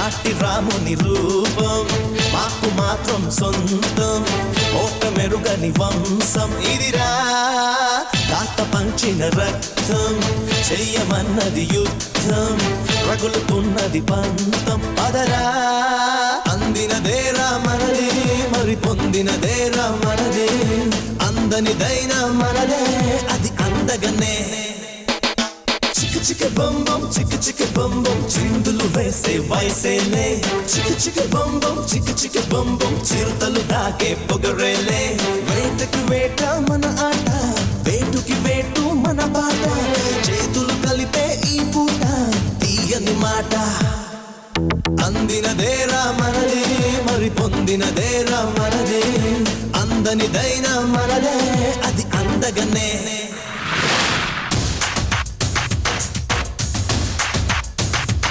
నాటి రాముని రూపం మాకు మాత్రం సొంతం ఓట మెరుగని వంశం ఇదిరా తాత పంచిన రక్తం చెయ్యమన్నది యుద్ధం రగులుతున్నది పంతం పదరా అందినదేరా మనదే మరి పొందినదేరా మనదే అందనిదైనా మనదే అది అందగనే చిక బొంబం చిక బొంబం చిందులు వేసే వయసేలే చిక బొంబం చిక బొంబం చిరుతలు దాకే పొగరేలే వేటకి వేట మన ఆట వేటుకి వేటు మన బాట చేతులు కలిపే ఈ పూట తీయని మాట అందినదేరా మనదే మరి పొందినదేరా మనదే అందనిదైనా మనదే అది అందగనే